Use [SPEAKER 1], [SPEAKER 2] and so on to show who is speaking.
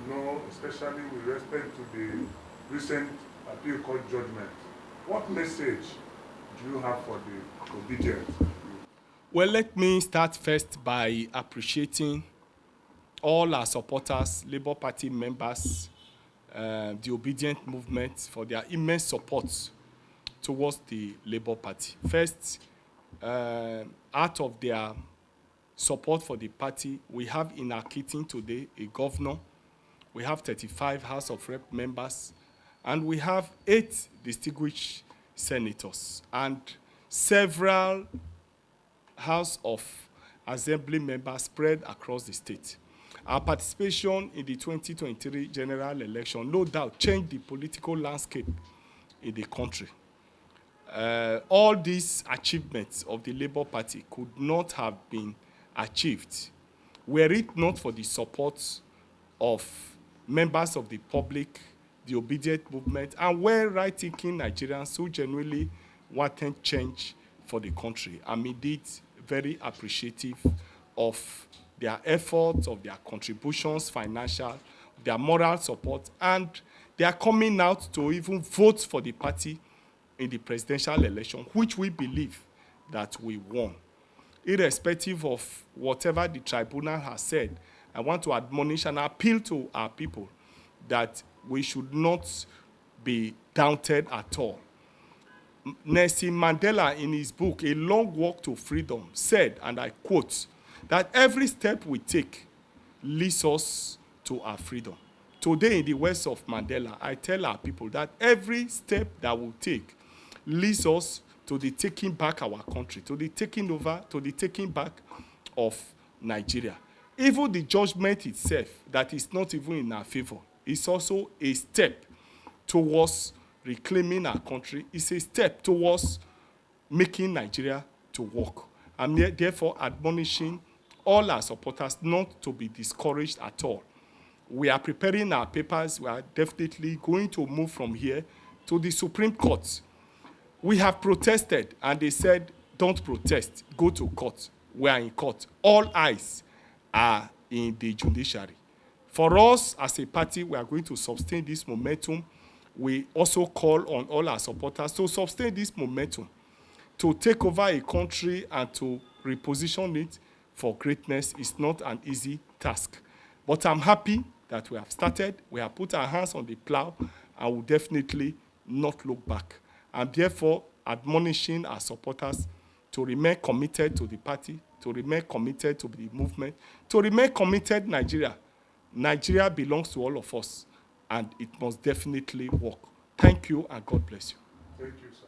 [SPEAKER 1] know, especially with respect to the recent appeal court judgment. What message do you have for the Obidient?
[SPEAKER 2] Well, let me start first by appreciating all our supporters, Labour Party members, the Obidient movement for their immense support towards the Labour Party. First, out of their support for the party, we have in our kitchen today a governor, we have 35 House of Rep members, and we have 8 distinguished senators and several House of Assembly members spread across the state. Our participation in the 2023 general election no doubt changed the political landscape in the country. All these achievements of the Labour Party could not have been achieved were it not for the support of members of the public, the Obidient movement, and well-right-thinking Nigerians who genuinely wanted change for the country. I'm indeed very appreciative of their efforts, of their contributions, financial, their moral support, and they are coming out to even vote for the party in the presidential election, which we believe that we won. Irrespective of whatever the tribunal has said, I want to admonish and appeal to our people that we should not be daunted at all. Nelson Mandela, in his book, A Long Walk to Freedom, said, and I quote, that every step we take leads us to our freedom. Today, in the words of Mandela, I tell our people that every step that we take leads us to the taking back our country, to the taking over, to the taking back of Nigeria. Even the judgment itself, that is not even in our favor, is also a step towards reclaiming our country. It's a step towards making Nigeria to work. I'm therefore admonishing all our supporters not to be discouraged at all. We are preparing our papers. We are definitely going to move from here to the Supreme Court. We have protested, and they said, don't protest, go to court. We are in court. All eyes are in the judiciary. For us, as a party, we are going to sustain this momentum. We also call on all our supporters to sustain this momentum, to take over a country and to reposition it for greatness is not an easy task. But I'm happy that we have started, we have put our hands on the plow, and will definitely not look back. I'm therefore admonishing our supporters to remain committed to the party, to remain committed to the movement, to remain committed to Nigeria. Nigeria belongs to all of us, and it must definitely work. Thank you, and God bless you.
[SPEAKER 1] Thank you, sir.